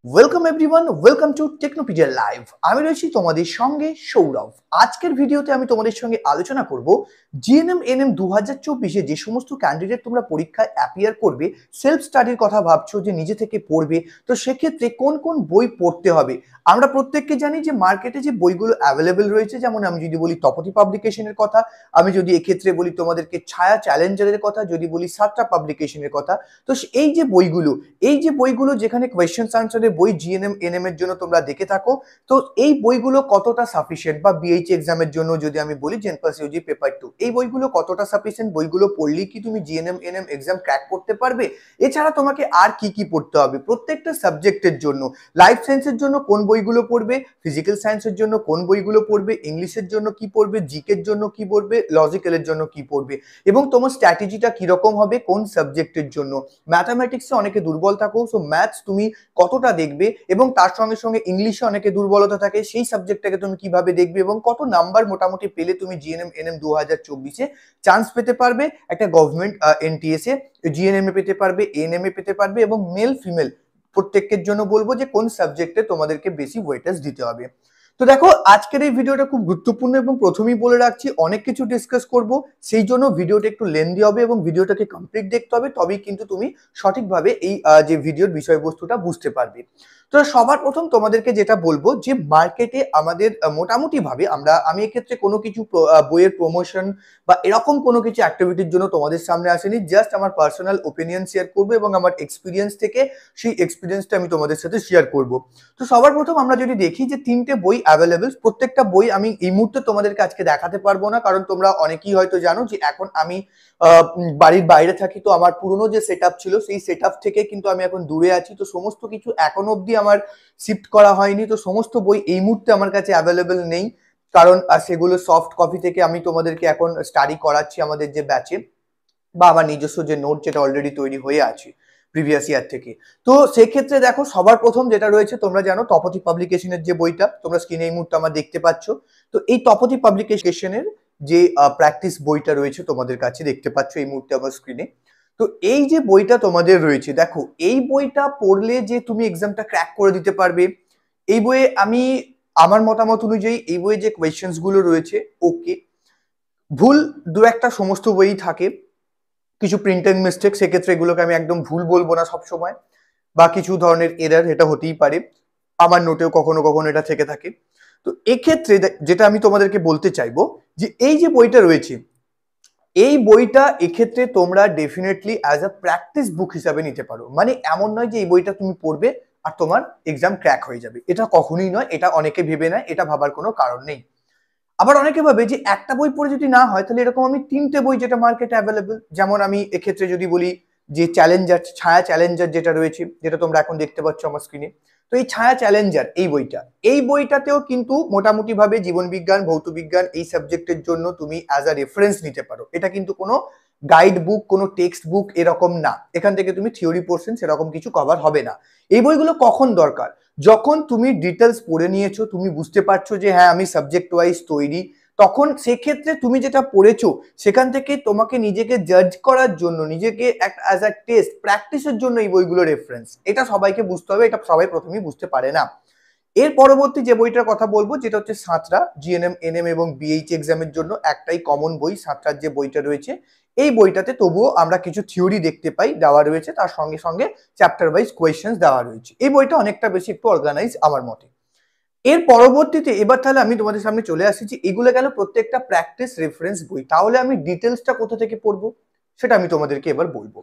Welcome everyone, welcome to Technopedia live. আমি রয়েছি তোমাদের সঙ্গে সৌরভ। আজকের ভিডিওতে আমি তোমাদের সঙ্গে আলোচনা করব জিএনএম এনএম 2024-এ যে সমস্ত ক্যান্ডিডেট তোমরা পরীক্ষায় অ্যাপিয়ার করবে, সেলফ স্টাডির কথা ভাবছো যে নিজে থেকে পড়বে, তো সেক্ষেত্রে কোন কোন বই পড়তে হবে। আমরা প্রত্যেককে জানি যে মার্কেটে যে বইগুলো অ্যাভেলেবেল রয়েছে, যেমন আমি যদি বলি তপতি পাবলিকেশনের কথা, আমি যদি এক্ষেত্রে বলি তোমাদেরকে ছায়া চ্যালেঞ্জারের কথা, যদি বলি সাতটা পাবলিকেশনের কথা, তো এই যে বইগুলো যেখানে কোয়েশ্চেন্স আনসারের বই জিএনএম এনএম এর জন্য তোমরা দেখে থাকো, তো এই বইগুলো কতটা সাফিসিয়েন্ট, বা বিএইচ এক্সামের জন্য যদি আমি বলি জেনপাস ইউজি পেপার 2, এই বইগুলো কতটা সাফিসিয়েন্ট, বইগুলো পড়লেই কি তুমি জিএনএম এনএম এক্সাম ক্র্যাক করতে পারবে। এছাড়া তোমাকে আর কি কি পড়তে হবে প্রত্যেকটা সাবজেক্টের জন্য, লাইফ সায়েন্সের জন্য কোন বইগুলো পড়বে, ফিজিক্যাল সায়েন্সের জন্য কোন বইগুলো পড়বে, ইংলিশের জন্য কি পড়বে, জিকের জন্য কি পড়বে, লজিক্যালের জন্য কি পড়বে, এবং তোমার স্ট্র্যাটেজিটা কিরকম হবে কোন সাবজেক্টের জন্য। ম্যাথামেটিক্সে অনেকে দুর্বল থাকো, সো ম্যাথস তুমি কতটা দেখবে, এবং তার সঙ্গে সঙ্গে ইংলিশে অনেকে দুর্বলতা থাকে, সেই সাবজেক্টটাকে তুমি কিভাবে দেখবে, এবং কত নাম্বার মোটামুটি পেলে তুমি জিএনএম এনএম 2024-এ চান্স পেতে পারবে একটা গভর্নমেন্ট এনটিএস এ, জিএনএম এ পেতে পারবে, এএনএম এ পেতে পারবে, এবং মেল ফিমেল প্রত্যেকের জন্য বলবো যে কোন সাবজেক্টে তোমাদেরকে বেশি ওয়েটেজ দিতে হবে। তো দেখো, আজকের এই ভিডিওটা খুব গুরুত্বপূর্ণ, এবং প্রথমেই বলে রাখছি অনেক কিছু ডিসকাস করব, সেই জন্য ভিডিওটা একটু লেন্দি হবে এবং ভিডিওটাকে কমপ্লিট দেখতে হবে, তবেই কিন্তু তুমি সঠিকভাবে এই যে ভিডিওর বিষয়বস্তুটা বুঝতে পারবে। তো সবার প্রথম তোমাদেরকে যেটা বলবো যে মার্কেটে আমাদের মোটামুটি ভাবে আমি এক্ষেত্রে কোনো কিছু বইয়ের প্রমোশন বা এরকম কোনো কিছু অ্যাক্টিভিটির জন্য তোমাদের সামনে আসেনি, জাস্ট আমার পার্সোনাল ওপিনিয়ন শেয়ার করবো এবং আমার এক্সপিরিয়েন্স থেকে সেই এক্সপিরিয়েন্সটা আমি তোমাদের সাথে শেয়ার করব। তো সবার প্রথম আমরা যদি দেখি যে তিনটে বই অ্যাভেলেবেল, প্রত্যেকটা বই আমি এই মুহূর্তে তোমাদেরকে আজকে দেখাতে পারবো না, কারণ তোমরা অনেকেই হয়তো জানো যে এখন আমি বাড়ির বাইরে থাকি, তো আমার পুরনো যে সেট ছিল সেই সেট থেকে কিন্তু আমি এখন দূরে আছি, তো সমস্ত কিছু এখনো অব্দি আমার শিফট করা হয়নি, তো সমস্ত বই এই মুহূর্তে আমার কাছে অ্যাভেলেবেল নেই, কারণ সেগুলো সফট কপি থেকে আমি তোমাদেরকে এখন স্টাডি করাচ্ছি আমাদের যে ব্যাচে, বা আমার নিজস্ব যে নোট যেটা অলরেডি তৈরি হয়ে আছে প্রিভিয়াস ইয়ার থেকে। তো সেক্ষেত্রে দেখো, সবার প্রথম যেটা রয়েছে তোমরা জানো তপতি পাবলিকেশনের যে বইটা তোমরা স্ক্রিনে এই মুহূর্তে আমার দেখতে পাচ্ছ, তো এই তপতি পাবলিকেশনের যে প্র্যাকটিস বইটা রয়েছে তোমাদের কাছে দেখতে পাচ্ছ এই মুহূর্তে আমার স্ক্রিনে। তো এই যে বইটা তোমাদের রয়েছে, দেখো এই বইটা পড়লে যে তুমি এক্সামটা ক্র্যাক করে দিতে পারবে, এই বইয়ে আমি আমার মতামত অনুযায়ী এই বইয়ে যে কোয়েশ্চেন্স গুলো রয়েছে, ওকে ভুল দু একটা সমস্ত বই থাকে, কিছু প্রিন্টিং মিস্টেক, সেক্ষেত্রে এগুলোকে আমি একদম ভুল বলবো না সব সময়, বা কিছু ধরনের এরার এটা হতেই পারে, আমার নোটেও কখনো কখনো এটা থেকে থাকে। তো এক্ষেত্রে যেটা আমি তোমাদেরকে বলতে চাইবো যে এই যে বইটা রয়েছে, এই বইটা এক্ষেত্রে তোমরা ডেফিনেটলি অ্যাজ আ প্র্যাকটিস বুক হিসাবে নিতে পারো। মানে এমন নয় যে এই বইটা তুমি পড়বে আর তোমার এক্সাম ক্র্যাক হয়ে যাবে, এটা কখনোই নয়, এটা অনেকে ভেবে নেয়, এটা ভাবার কোনো কারণ নেই। আবার অনেকে ভাবে যে একটা বই পড়ে যদি না হয়, তাহলে এরকম আমি তিনটে বই যেটা মার্কেটে অ্যাভেলেবেল, যেমন আমি এক্ষেত্রে যদি বলি যে চ্যালেঞ্জার, ছায়া চ্যালেঞ্জার যেটা রয়েছে, যেটা তোমরা এখন দেখতে পাচ্ছ আমার স্ক্রিনে, তো এই ছায়া চ্যালেঞ্জার এই বইটাতেও কিন্তু মোটামুটি ভাবে জীবন বিজ্ঞান, ভৌত বিজ্ঞান এই সাবজেক্টের জন্য তুমি অ্যাজ আ রেফারেন্স নিতে পারো। এটা কিন্তু কোনো গাইড বুক, কোনো টেক্সট বুক এরকম না, এখান থেকে তুমি থিওরি পোর্শন সেরকম কিছু কভার হবে না। এই বইগুলো কখন দরকার, যখন তুমি ডিটেলস পড়ে নিয়েছো, তুমি বুঝতে পারছো যে হ্যাঁ আমি সাবজেক্ট ওয়াইজ তৈরি, তখন সেক্ষেত্রে তুমি যেটা পড়েছো সেখান থেকে তোমাকে নিজেকে জাজ করার জন্য, নিজেকে অ্যাজ আ টেস্ট প্র্যাকটিসের জন্য এই বইগুলো রেফারেন্স, এটা সবাইকে বুঝতে হবে, এটা সবাই প্রথমেই বুঝতে পারে না। এর পরবর্তী যে বইটার কথা বলবো যেটা হচ্ছে সাঁতরা, জিএনএম এনএম এবং বিএইচ এক্সামের জন্য একটাই কমন বই, সাঁতরার যে বইটা রয়েছে, এই বইটাতে তবুও আমরা কিছু থিওরি দেখতে পাই দেওয়া রয়েছে, তার সঙ্গে সঙ্গে চ্যাপ্টার ওয়াইজ কোয়েশ্চেন্স দেওয়া রয়েছে। এই বইটা অনেকটা বেশি একটু অর্গানাইজ আমার মতে। এর পরবর্তীতে এবার তাহলে আমি তোমাদের সামনে চলে আসি যে এগুলো গেল প্রত্যেকটা প্র্যাকটিস রেফারেন্স বই, তাহলে আমি ডিটেলসটা কোথা থেকে পড়বো সেটা আমি তোমাদেরকে এবার বলবো।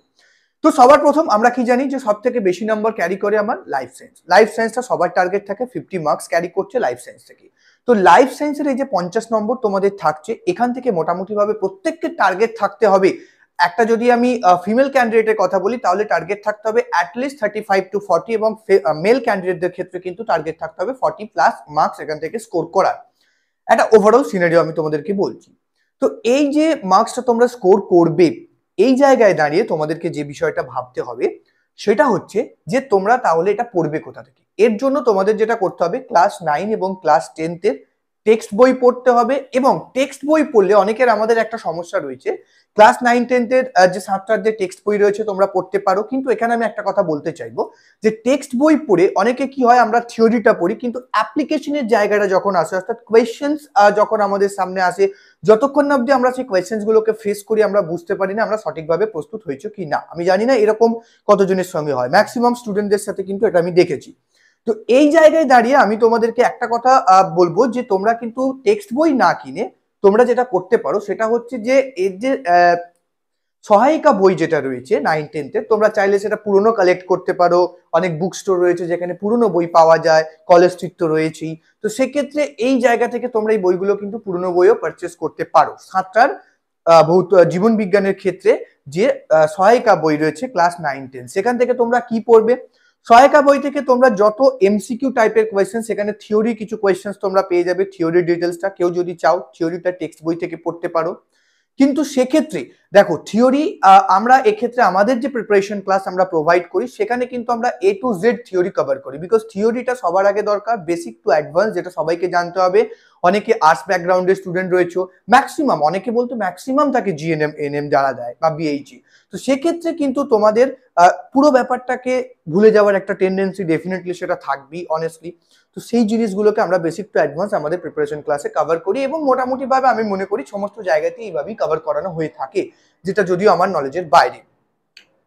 তো সবার প্রথম আমরা কি জানি যে সব থেকে বেশি নাম্বার ক্যারি করে আমার লাইফ সায়েন্স, লাইফ সায়েন্সটা সবার টার্গেট থাকে 50 মার্কস ক্যারি করছে লাইফ সায়েন্স থেকে। তো লাইফ সায়েন্সের এই যে 50 নম্বর তোমাদের থাকছে, এখান থেকে মোটামুটি ভাবে প্রত্যেককে টার্গেট থাকতে হবে, একটা যদি আমি ফিমেল ক্যান্ডিডেটের কথা বলি তাহলে টার্গেট থাকতে হবে অ্যাটলিস্ট 35 to 40, এবং মেল ক্যান্ডিডেটদের ক্ষেত্রে কিন্তু টার্গেট থাকতে হবে 40+ মার্কস এখান থেকে স্কোর করার। একটা ওভারঅল সিনারিও আমি তোমাদেরকে বলছি। তো এই যে মার্কসটা তোমরা স্কোর করবে, এই জায়গায় দাঁড়িয়ে তোমাদেরকে যে বিষয়টা ভাবতে হবে সেটা হচ্ছে যে তোমরা তাহলে এটা পড়বে কোথা থেকে। এর জন্য তোমাদের যেটা করতে হবে, ক্লাস 9 এবং ক্লাস 10 এর টেক্সট বই পড়তে হবে। এবং টেক্সট বই পড়লে অনেকের আমাদের একটা সমস্যা রয়েছে, ক্লাস 9-10 যে ছাত্রদের টেক্সট বই রয়েছে তোমরা পড়তে পারো, কিন্তু এখানে আমি একটা কথা বলতে চাইবো যে টেক্সট বই পড়ে অনেকে কি হয়, আমরা থিওরিটা পড়ি কিন্তু অ্যাপ্লিকেশনের জায়গাটা যখন আসে, অর্থাৎ কোয়েশ্চেন্স যখন আমাদের সামনে আসে, যতক্ষণ না অব্দি আমরা সেই কোয়েশ্চেন্স গুলোকে ফেস করি আমরা বুঝতে পারি না আমরা সঠিকভাবে প্রস্তুত হয়েছে কি না। আমি জানি না এরকম কতজনের সঙ্গে হয়, ম্যাক্সিমাম স্টুডেন্টদের সাথে কিন্তু এটা আমি দেখেছি। তো এই জায়গায় দাঁড়িয়ে আমি তোমাদেরকে একটা কথা বলবো যে তোমরা কিন্তু টেক্সট বই না কিনে তোমরা যেটা করতে পারো সেটা হচ্ছে যে এর যে সহায়িকা বই যেটা রয়েছে 9-10 তোমরা চাইলে সেটা পুরনো কালেক্ট করতে পারো। অনেক বুক স্টোর রয়েছে যেখানে পুরনো বই পাওয়া যায়, কলেজ স্ট্রিট তো রয়েছেই। তো সেক্ষেত্রে এই জায়গা থেকে তোমরা এই বইগুলো কিন্তু পুরনো বইও পারচেস করতে পারো। সাঁতরার ভৌত জীবন বিজ্ঞানের ক্ষেত্রে যে সহায়িকা বই রয়েছে ক্লাস 9-10 সেখান থেকে তোমরা কি পড়বে, সহায়িকা বই থেকে তোমরা যত এমসিকিউ টাইপের কোয়েশ্চেন, সেখানে থিওরি কিছু কোয়েশ্চেন তোমরা পেয়ে যাবে। থিওরি ডিটেলসটা কেউ যদি চাও থিওরিটা টেক্সট বই থেকে পড়তে পারো। কিন্তু সেক্ষেত্রে দেখো থিওরি আমরা এক্ষেত্রে আমাদের যে প্রিপারেশন ক্লাস আমরা প্রোভাইড করি সেখানে কিন্তু আমরা A to Z theory cover করি, বিকজ থিওরিটা সবার আগে দরকার, বেসিক টু অ্যাডভান্স, যেটা সবাইকে জানতে হবে। অনেকে আর্টস ব্যাকগ্রাউন্ডের স্টুডেন্ট রয়েছে, ম্যাক্সিমাম, অনেকে বলতে ম্যাক্সিমাম থাকে জিএনএম এনএম যারা দেয় বা বিএইচি। তো সেক্ষেত্রে কিন্তু তোমাদের পুরো ব্যাপারটাকে ভুলে যাওয়ার একটা টেন্ডেন্সি ডেফিনেটলি সেটা থাকবেই অনেস্টলি। তো সেই জিনিসগুলোকে আমরা বেসিক টু অ্যাডভান্স আমাদের প্রিপারেশন ক্লাসে কভার করি, এবং মোটামুটি ভাবে আমি মনে করি সমস্ত জায়গাতেই এইভাবেই কভার করানো হয়ে থাকে, যেটা যদিও আমার নলেজের বাইরে।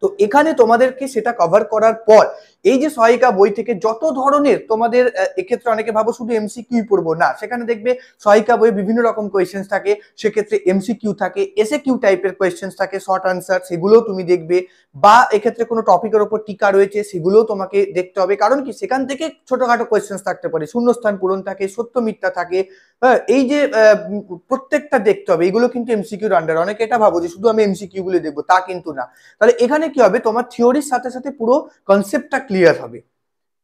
তো এখানে তোমাদেরকে সেটা কভার করার পর এই যে সহায়িকা বই থেকে যত ধরনের তোমাদের এক্ষেত্রে অনেকে ভাবো শুধু এমসিকিউ পড়বো না, সেখানে দেখবে সহায়িকা বই বিভিন্ন রকম কোয়েশ্চেন্স থাকে, সেক্ষেত্রে এমসিকিউ থাকে, এসএকিউ টাইপের কোয়েশ্চেন্স থাকে, শর্ট আনসার, সেগুলোও তুমি দেখবে। বা এক্ষেত্রে কোনো টপিকের ওপর টিকা রয়েছে সেগুলোও তোমাকে দেখতে হবে, কারণ কি সেখান থেকে ছোটখাটো কোয়েশ্চেন্স থাকতে পারে, শূন্যস্থান পূরণ থাকে, সত্য মিথ্যা থাকে। এই যে প্রত্যেকটা দেখতে হবে, এগুলো কিন্তু এমসিকিউর আন্ডার। অনেকে এটা ভাবো যে শুধু আমি এমসিকিউ গুলো দেখবো, তা কিন্তু না। তাহলে এখানে কি হবে, তোমার থিওরির সাথে সাথে পুরো কনসেপ্টটা ক্লিয়ার হবে।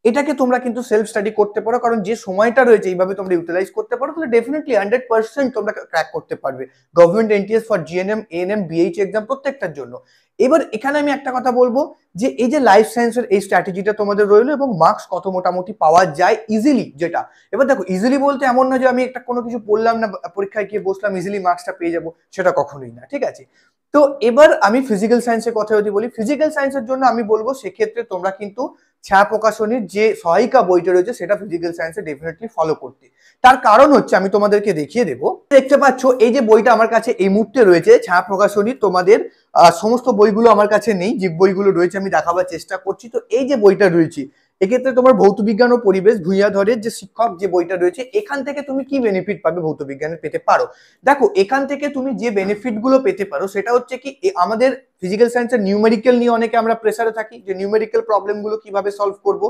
এটাকে তোমরা কিন্তু সেলফ স্টাডি করতে পারো, কারণ যে সময়টা রয়েছে এইভাবে তোমরা ইউটিলাইজ করতে পারো, তাহলে ডেফিনেটলি 100% তোমরা ক্র্যাক করতে পারবে government NTS for GNM ANM BH exam প্রত্যেকটার জন্য। এবার এখানে আমি একটা কথা বলবো যে এই যে লাইফ সায়েন্সের এই স্ট্র্যাটেজিটা তোমাদের রইলো, এবং মার্কস কত মোটামুটি পাওয়া যায় ইজিলি, যেটা এবার দেখো ইজিলি বলতে এমন না যে আমি একটা কোনো কিছু পড়লাম না, পরীক্ষায় গিয়ে বসলাম ইজিলি মার্কসটা পেয়ে যাবো, সেটা কখনোই না, ঠিক আছে। তো এবার আমি ফিজিক্যাল সায়েন্সের কথা যদি বলি, ফিজিক্যাল সায়েন্সের জন্য আমি বলবো সেক্ষেত্রে তোমরা কিন্তু ছায়া প্রকাশনীর যে সহায়িকা বইটা রয়েছে সেটা ফিজিক্যাল সায়েন্সে ডেফিনেটলি ফলো করতে। তার কারণ হচ্ছে আমি তোমাদেরকে দেখিয়ে দেবো, দেখতে পাচ্ছ এই যে বইটা আমার কাছে এই মুহূর্তে রয়েছে ছায়া প্রকাশনীর, তোমাদের সমস্ত বইগুলো আমার কাছে নেই, যে বইগুলো রয়েছে আমি দেখাবার চেষ্টা করছি। তো এই যে বইটা রয়েছে এক্ষেত্রে তোমার ভৌত বিজ্ঞান ও পরিবেশ ভূঁইয়াধরের যে শিক্ষক যে বইটা রয়েছে, এখান থেকে তুমি কি বেনিফিট পাবে ভৌত বিজ্ঞানের পেতে পারো। দেখো এখান থেকে তুমি যে বেনিফিট গুলো পেতে পারো সেটা হচ্ছে কি, আমাদের ফিজিক্যাল সায়েন্সের নিউমেরিক্যাল নিয়ে অনেকে আমরা প্রেসারে থাকি যে নিউমেরিক্যাল প্রবলেম গুলো কিভাবে সলভ করব।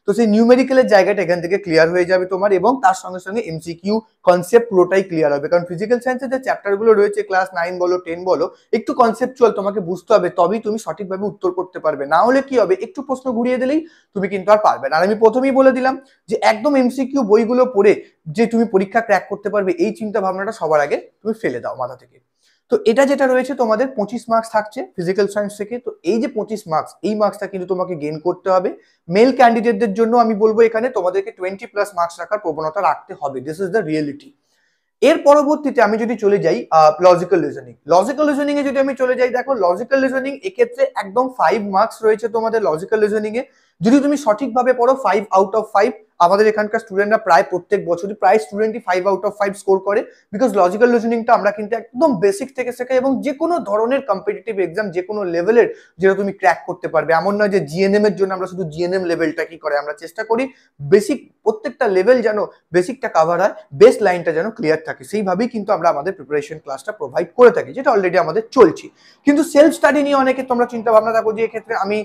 তো সেই নিউমেরিক্যালের জায়গাটা এখান থেকে ক্লিয়ার হয়ে যাবে তোমার, এবং তার সঙ্গে সঙ্গে এমসিকিউ কনসেপ্ট পুরোটাই ক্লিয়ার হবে। কারণ ফিজিক্যাল সায়েন্সের যে চ্যাপ্টার গুলো রয়েছে ক্লাস 9 বলো 10 বলো, একটু কনসেপচুয়াল তোমাকে বুঝতে হবে, তবেই তুমি সঠিকভাবে উত্তর করতে পারবে। না হলে কি হবে, একটু প্রশ্ন ঘুরিয়ে দিলেই তুমি কিন্তু আর পারবে না। আর আমি প্রথমেই বলে দিলাম যে একদম এমসিকিউ বইগুলো পড়ে যে তুমি পরীক্ষা ক্র্যাক করতে পারবে, এই চিন্তা ভাবনাটা সবার আগে তুমি ফেলে দাও মাথা থেকে। তো এটা যেটা রয়েছে তোমাদের 25 মার্কস থাকছে ফিজিক্যাল সায়েন্স থেকে। তো এই যে 25 মার্কস, এই মার্কসটা কিন্তু তোমাকে গেইন করতে হবে। মেল ক্যান্ডিডেটদের জন্য আমি বলবো এখানে তোমাদেরকে 20+ মার্কস রাখার প্রবণতা রাখতে হবে, দিস ইজ দ্য রিয়েলিটি। এর পরবর্তীতে আমি যদি চলে যাই লজিক্যাল রিজনিং, লজিক্যাল রিজনিং এ যদি আমি চলে যাই, দেখো লজিক্যাল রিজনিং এক্ষেত্রে একদম 5 মার্কস রয়েছে তোমাদের লজিক্যাল রিজনিং এ। যদি তুমি সঠিকভাবে পড়ো 5 আউট অফ 5, আমাদের এখানকার স্টুডেন্টরা প্রায় প্রত্যেক বছরই প্রায় স্টুডেন্টই 5 আউট অফ 5 স্কোর করে, বিকজ লজিক্যাল রিজনিংটা আমরা কিন্তু একদম বেসিক থেকে শেখাই, এবং যে কোনো ধরনের কম্পিটিটিভ এক্সাম যে কোনো লেভেলের যেটা তুমি ক্র্যাক করতে পারবে। এমন নয় যে জিএনএম এর জন্য আমরা শুধু জিএনএম লেভেলটা কি করে, আমরা চেষ্টা করি বেসিক প্রত্যেকটা লেভেল যেন বেসিকটা কভার হয়, বেস লাইনটা যেন ক্লিয়ার থাকে, সেইভাবেই কিন্তু আমরা আমাদের প্রিপারেশন ক্লাসটা প্রোভাইড করে থাকি, যেটা অলরেডি আমাদের চলছে। কিন্তু সেলফ স্টাডি নিয়ে অনেকে তোমরা চিন্তা ভাবনা থাকো যে এক্ষেত্রে আমি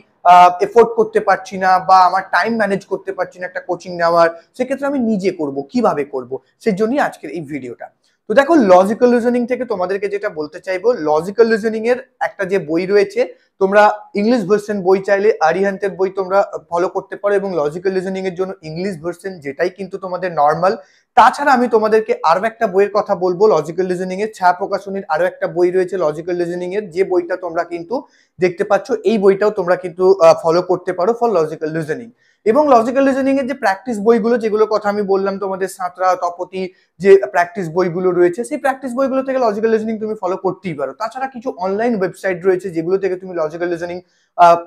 এফোর্ড করতে পারছি না বা আমার টাইম ম্যানেজ করতে পারছি না একটা কোচিং নেওয়ার, সেক্ষেত্রে আমি নিজে করব, কিভাবে করব, সেই জন্যই আজকের এই ভিডিওটা। তো দেখো লজিক্যাল রিজনিং থেকে তোমাদেরকে যেটা বলতে চাইবো, লজিক্যাল রিজনিং এর একটা যে বই রয়েছে, তোমরা ইংলিশ ভার্সন বই চাইলে আরিহান্তের বই তোমরা ফলো করতে পারো, এবং লজিক্যাল রিজনিং এর জন্য ইংলিশ ভার্সন যেটাই কিন্তু তোমাদের নর্মাল। তাছাড়া আমি তোমাদেরকে আরো একটা বইয়ের কথা বলবো লজিক্যাল রিজনিং এর, ছায়া প্রকাশনীর আরো একটা বই রয়েছে লজিক্যাল রিজনিং এর, যে বইটা তোমরা কিন্তু দেখতে পাচ্ছ, এই বইটাও তোমরা কিন্তু ফলো করতে পারো ফর লজিক্যাল রিজনিং। এবং লজিক্যাল রিজনিং এর যে প্র্যাকটিস বইগুলো, যেগুলোর কথা আমি বললাম তোমাদের, সাঁতরা, তপতি, যে প্র্যাকটিস বইগুলো রয়েছে, সেই প্র্যাকটিস বইগুলো থেকে লজিক্যাল রিজনিং তুমি ফলো করতেই পারো। তাছাড়া কিছু অনলাইন ওয়েবসাইট রয়েছে যেগুলো থেকে তুমি লজিক্যাল রিজনিং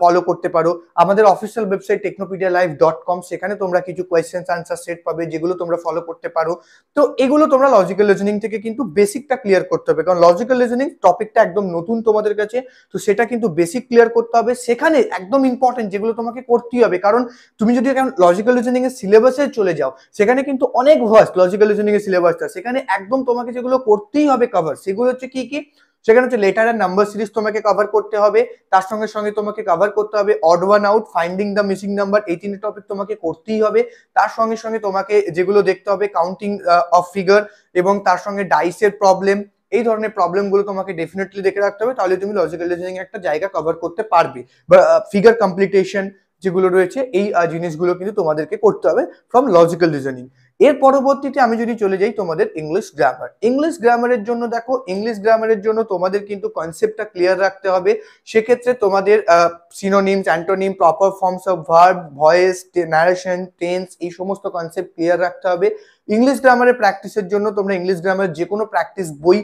ফলো করতে পারো। আমাদের অফিসিয়াল ওয়েবসাইট technopedialive.com, সেখানে তোমরা কিছু কোয়েশ্চেন্স আনসার সেট পাবে যেগুলো তোমরা ফলো করতে পারো। তো এগুলো তোমরা লজিক্যাল রিজনিং থেকে কিন্তু বেসিকটা ক্লিয়ার করতে হবে, কারণ লজিক্যাল রিজনিং টপিকটা একদম নতুন তোমাদের কাছে, তো সেটা কিন্তু বেসিক ক্লিয়ার করতে হবে। সেখানে একদম ইম্পর্টেন্ট যেগুলো তোমাকে করতেই হবে, কারণ তুমি যদি এখন লজিক্যাল রিজনিং এর সিলেবাসে চলে যাও, সেখানে কিন্তু অনেক ভার্স্ট লজিক্যাল রিজনিং এর সিলেবাসটা, সেখানে একদম তোমাকে যেগুলো করতেই হবে কভার, সেগুলো হচ্ছে কি কি, সেখানে হচ্ছে লেটার এন্ড নাম্বার সিরিজ তোমাকে কভার করতে হবে, তার সঙ্গে সঙ্গে তোমাকে কভার করতে হবে odd one out, finding the missing number, এই তিনটে টপিক তোমাকে করতেই হবে। তার সঙ্গে সঙ্গে তোমাকে যেগুলো দেখতে হবে কাউন্টিং অফ ফিগার, এবং তার সঙ্গে ডাইসের প্রবলেম, এই ধরনের প্রবলেমগুলো তোমাকে ডেফিনেটলি দেখে রাখতে হবে, তাহলে তুমি লজিক্যাল রিজনিং একটা জায়গা কভার করতে পারবে। বা ফিগার কমপ্লিটেশন যেগুলো রয়েছে, এই জিনিসগুলো কিন্তু তোমাদেরকে করতে হবে ফ্রম লজিক্যাল রিজনিং। এর পরবর্তীতে আমি যদি চলে যাই তোমাদের ইংলিশ গ্রামার, ইংলিশ গ্রামারের জন্য দেখো, ইংলিশ গ্রামারের জন্য তোমাদের কিন্তু কনসেপ্টটা ক্লিয়ার রাখতে হবে। সেক্ষেত্রে তোমাদের synonyms, antonym, proper forms of verb, voice, narration, tense, এই সমস্ত কনসেপ্ট ক্লিয়ার রাখতে হবে। ইংলিশ গ্রামারের প্র্যাকটিসের জন্য তোমরা ইংলিশ গ্রামারের যে কোনো প্র্যাকটিস বই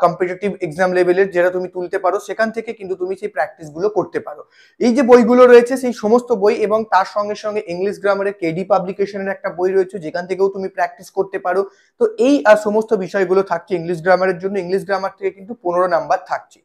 কম্পিটিটিভ এক্সাম লেভেলের যেটা তুমি তুলতে পারো, সেখান থেকে কিন্তু তুমি সেই প্র্যাকটিস গুলো করতে পারো। এই যে বইগুলো রয়েছে সেই সমস্ত বই, এবং তার সঙ্গে সঙ্গে ইংলিশ গ্রামারের কেডি পাবলিকেশনের একটা বই রয়েছে যেখান থেকেও তুমি প্র্যাকটিস করতে পারো। তো এই সমস্ত বিষয়গুলো থাকছে ইংলিশ গ্রামারের জন্য। ইংলিশ গ্রামার থেকে কিন্তু 15 নাম্বার থাকছে।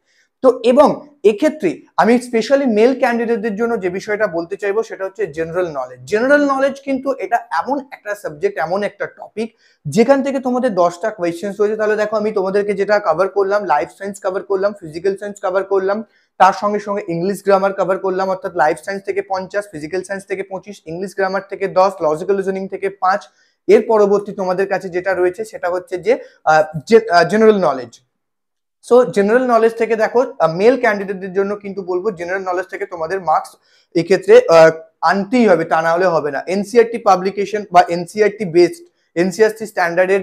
তো এবং এক্ষেত্রে আমি স্পেশালি মেল ক্যান্ডিডেটদের জন্য যে বিষয়টা বলতে চাইবো সেটা হচ্ছে জেনারেল নলেজ। জেনারেল নলেজ কিন্তু এটা এমন একটা সাবজেক্ট, এমন একটা টপিক যেখান থেকে তোমাদের 10টা কোয়েশ্চেন্স রয়েছে। তাহলে দেখো আমি তোমাদেরকে যেটা কভার করলাম, লাইফ সায়েন্স কভার করলাম, ফিজিক্যাল সায়েন্স কভার করলাম, তার সঙ্গে সঙ্গে ইংলিশ গ্রামার কভার করলাম, অর্থাৎ লাইফ সায়েন্স থেকে 50, ফিজিক্যাল সায়েন্স থেকে 25, ইংলিশ গ্রামার থেকে 10, লজিক্যাল রিজনিং থেকে 5। এর পরবর্তী তোমাদের কাছে যেটা রয়েছে সেটা হচ্ছে যে general knowledge. So general knowledge থেকে দেখো, মেল ক্যান্ডিডেটদের জন্য কিন্তু বলবো জেনারেল নলেজ থেকে তোমাদের মার্কস এক্ষেত্রে আনতেই হবে, তা না হলে হবে না। এনসিইআরটি পাবলিকেশন বা এনসিইআরটি বেসড, এনসিইআরটি স্ট্যান্ডার্ডের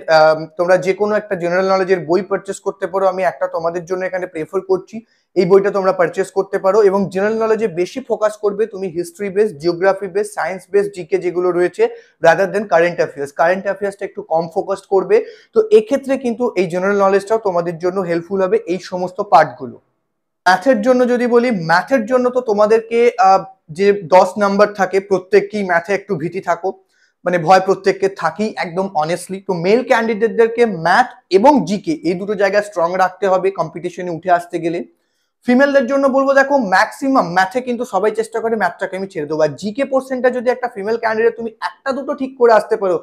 তোমরা যে কোনো একটা জেনারেল নলেজের বই পারচেস করতে পারো। আমি একটা তোমাদের জন্য এখানে প্রেফার করছি, এই বইটা তোমরা পারচেস করতে পারো। এবং জেনারেল নলেজে বেশি ফোকাস করবে তুমি history base, geography base, science base, GK যেগুলো রয়েছে, rather than current affairs. Current অ্যাফেয়ার্সটা একটু কম ফোকাস করবে। তো এক্ষেত্রে কিন্তু এই জেনারেল নলেজটাও তোমাদের জন্য হেল্পফুল হবে এই সমস্ত পার্টগুলো। ম্যাথের জন্য যদি বলি, ম্যাথের জন্য তো তোমাদেরকে যে 10 নাম্বার থাকে, প্রত্যেককেই ম্যাথে একটু ভীতি থাকো, মানে ভয় প্রত্যেককে থাকি একদম অনেস্টলি। তো মেল ক্যান্ডিডেটদেরকে ম্যাথ এবং জিকে এই দুটো জায়গায় স্ট্রং রাখতে হবে কম্পিটিশনে উঠে আসতে গেলে। ফিমেলদের জন্য বলবো দেখো, ম্যাক্সিমাম ম্যাথে কিন্তু সবাই চেষ্টা করে ম্যাথটাকে আমি ছেড়ে দেবো, আর জিকে পোর্শনটা যদি একটা ফিমেল ক্যান্ডিডেট তুমি একটা দুটো ঠিক করে আসতে পারো,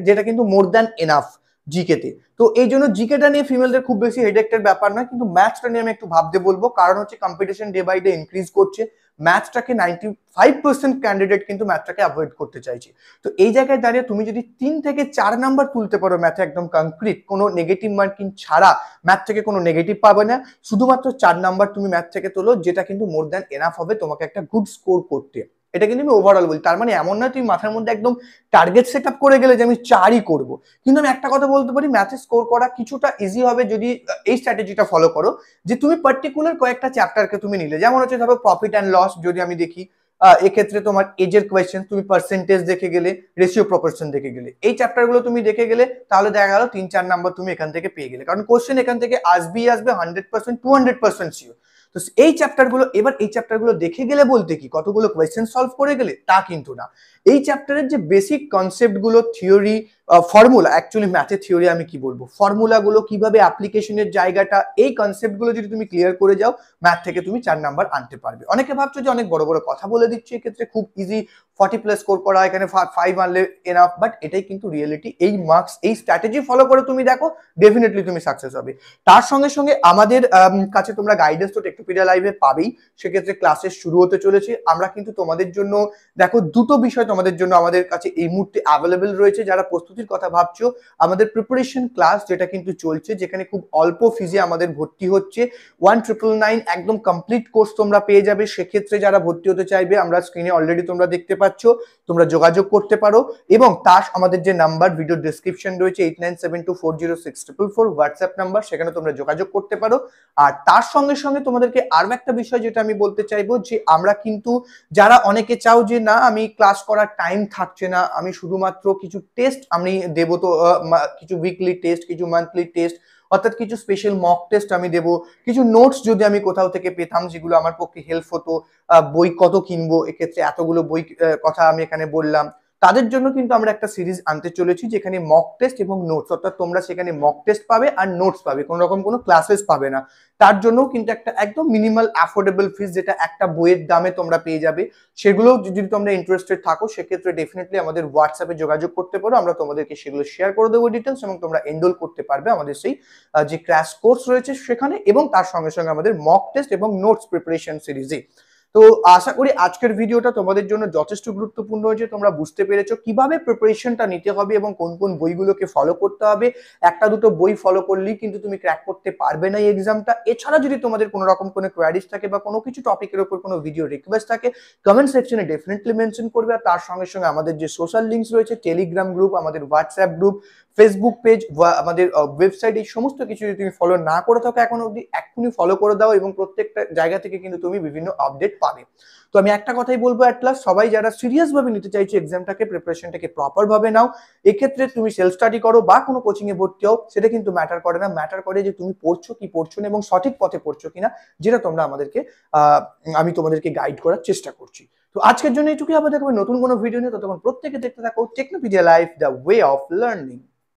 যেটা কিন্তু মোর দ্যান এনাফ জিকেতে। তো এই জন্য জিকেটা নিয়ে ফিমেলদের খুব বেশি হেডেক্টের ব্যাপার নয়, কিন্তু ম্যাথসটা নিয়ে আমি একটু ভাবতে বলবো, কারণ হচ্ছে competition day by day increase করছে। ম্যাথসটাকে 95% ক্যান্ডিডেট কিন্তু ম্যাথটাকে অ্যাভয়েড করতে চাইছে। তো এই জায়গায় দাঁড়িয়ে তুমি যদি 3 থেকে 4 নাম্বার তুলতে পারো ম্যাথে, একদম কংক্রিট, কোনো নেগেটিভ মার্কিং ছাড়া, ম্যাথ থেকে কোনো নেগেটিভ পাবে না, শুধুমাত্র 4 নাম্বার তুমি ম্যাথ থেকে তোলো, যেটা কিন্তু মোর দ্যান এনাফ হবে তোমাকে একটা গুড স্কোর করতে। এটা কিন্তু আমি ওভারঅল বলি, তার মানে এমন নয় তুমি মাথার মধ্যে একদম টার্গেট সেট আপ করে গেলে যে আমি 4ই করবো। কিন্তু আমি একটা কথা বলতে পারি, ম্যাথে স্কোর করা কিছুটা ইজি হবে যদি এই স্ট্র্যাটেজিটা ফলো করো, যে তুমি পার্টিকুলার কয়েকটা চ্যাপ্টারকে তুমি নিলে, যেমন হচ্ছে ধরো প্রফিট অ্যান্ড লস যদি আমি দেখি, এক্ষেত্রে তোমার এজের কোয়েশ্চেন, তুমি পার্সেন্টেজ দেখে গেলে, রেশিও প্রপোর্শন দেখে গেলে, এই চ্যাপ্টারগুলো তুমি দেখে গেলে, তাহলে দেখা গেল 3-4 নাম্বার তুমি এখান থেকে পেয়ে গেলে, কারণ কোশ্চেন এখান থেকে আসবেই আসবে 100%, 200% শিওর। তো এই চ্যাপ্টারগুলো, এবার এই চ্যাপ্টারগুলো দেখে গেলে বলতে কি কতগুলো কোয়েশ্চেন সলভ করে গেলে, তা কিন্তু না। এই চ্যাপ্টারের যে বেসিক কনসেপ্টগুলো, থিওরি, ফর্মুলা, অ্যাকচুয়ালি ম্যাথের থিওরি আমি কি বলবো, ফর্মুলাগুলো কিভাবে অ্যাপ্লিকেশনের জায়গাটা, এই কনসেপ্টগুলো যদি তুমি ক্লিয়ার করে যাও, ম্যাথ থেকে তুমি 4 নাম্বার আনতে পারবে। অনেকে ভাবছো যে অনেক বড় বড় কথা বলে দিচ্ছি, এক্ষেত্রে খুব ইজি 40+ স্কোর করা, এখানে 5 আনলে এনাফ, বাট এটাই কিন্তু রিয়েলিটি। এই মার্কস, এই স্ট্র্যাটেজি ফলো করে তুমি দেখো, ডেফিনেটলি তুমি সাকসেস হবে। তার সঙ্গে সঙ্গে আমাদের কাছে তোমরা গাইডেন্স তো টেকনোপিডিয়া লাইভে পাবেই, সেক্ষেত্রে ক্লাসেস শুরু হতে চলেছে। আমরা কিন্তু তোমাদের জন্য দেখো দুটো বিষয় তোমাদের জন্য আমাদের কাছে এই মুহূর্তে অ্যাভেলেবেল রয়েছে। যারা প্রস্তুতির কথা ভাবছো, আমাদের প্রিপারেশন ক্লাস যেটা কিন্তু চলছে, যেখানে খুব অল্প ফিজে আমাদের ভর্তি হচ্ছে, 1999 একদম কমপ্লিট কোর্স তোমরা পেয়ে যাবে। সেক্ষেত্রে যারা ভর্তি হতে চাইবে, আমরা স্ক্রিনে অলরেডি তোমরা দেখতে পাচ্ছ পাচ্ছ, তোমরা যোগাযোগ করতে পারো। এবং তার আমাদের যে নাম্বার ভিডিও ডেসক্রিপশন রয়েছে 8972406444 হোয়াটসঅ্যাপ নাম্বার, সেখানে তোমরা যোগাযোগ করতে পারো। আর তার সঙ্গে সঙ্গে তোমাদেরকে আরো একটা বিষয় যেটা আমি বলতে চাইবো, যে আমরা কিন্তু যারা অনেকে চাও যে না আমি ক্লাস করার টাইম থাকছে না, আমি শুধুমাত্র কিছু টেস্ট আমি দেবো, তো কিছু উইকলি টেস্ট, কিছু মান্থলি টেস্ট, অর্থাৎ কিছু স্পেশাল মক টেস্ট আমি দেবো, কিছু নোটস যদি আমি কোথাও থেকে পেতাম যেগুলো আমার পক্ষে হেল্প হতো, বই কত কিনবো, এক্ষেত্রে এতগুলো বই কথা আমি এখানে বললাম, তাদের জন্য কিন্তু আমরা একটা সিরিজ আনতে চলেছি যেখানে মক টেস্ট এবং নোটস, অর্থাৎ তোমরা সেখানে মক টেস্ট পাবে আর নোটস পাবে, কোনো রকম কোনো ক্লাসেস পাবে না। তার জন্য কিন্তু একটা একদম মিনিমাল অ্যাফোর্ডেবল ফিস, যেটা একটা বইয়ের দামে তোমরা পেয়ে যাবে, সেগুলো যদি তোমরা ইন্টারেস্টেড থাকো সেক্ষেত্রে ডেফিনেটলি আমাদের হোয়াটসঅ্যাপে যোগাযোগ করতে পারো, আমরা তোমাদেরকে সেগুলো শেয়ার করে দেবো ডিটেলস, এবং তোমরা এনরোল করতে পারবে আমাদের সেই যে ক্র্যাশ কোর্স রয়েছে সেখানে, এবং তার সঙ্গে সঙ্গে আমাদের মক টেস্ট এবং নোটস প্রিপারেশন সিরিজে। তো আশা করি আজকের ভিডিওটা তোমাদের জন্য যথেষ্ট গুরুত্বপূর্ণ হয়েছে, তোমরা বুঝতে পেরেছো কিভাবে প্রিপারেশনটা নিতে হবে এবং কোন কোন বইগুলোকে ফলো করতে হবে। একটা দুটো বই ফলো করলেই কিন্তু তুমি ক্র্যাক করতে পারবে না এই এক্সামটা। এছাড়া যদি তোমাদের কোনো রকম কোনো কোয়ারিজ থাকে বা কোনো কিছু টপিকের উপর কোনো ভিডিও রিকোয়েস্ট থাকে, কমেন্ট সেকশনে ডেফিনেটলি মেনশন করবে। আর তার সঙ্গে সঙ্গে আমাদের যে সোশ্যাল লিঙ্কস রয়েছে, টেলিগ্রাম গ্রুপ, আমাদের হোয়াটসঅ্যাপ গ্রুপ, ফেসবুক পেজ, আমাদের ওয়েবসাইট, এই সমস্ত কিছু যদি তুমি ফলো না করে থাকো এখন অবধি, এক্ষুনি ফলো করে দাও, এবং প্রত্যেকটা জায়গা থেকে কিন্তু তুমি বিভিন্ন আপডেট পাবে। তো আমি একটা কথাই বলবো, অ্যাট লাস্ট সবাই যারা সিরিয়াস ভাবে নিতে চাইছো এক্সামটাকে, প্রিপারেশনটাকে প্রপার ভাবে নাও। এক্ষেত্রে তুমি সেলফ স্টাডি করো বা কোনো কোচিং এ ভর্তি হও, সেটা কিন্তু ম্যাটার করে না, ম্যাটার করে যে তুমি পড়ছো কি পড়ছো না এবং সঠিক পথে পড়ছো কিনা, যেটা তোমরা আমাদেরকে আমি তোমাদেরকে গাইড করার চেষ্টা করছি। তো আজকের জন্য এইটুকুই, আবার দেখবে নতুন কোনো ভিডিও নিয়ে, ততক্ষণ প্রত্যেকে দেখতে থাকো Technopedia live, the way of learning.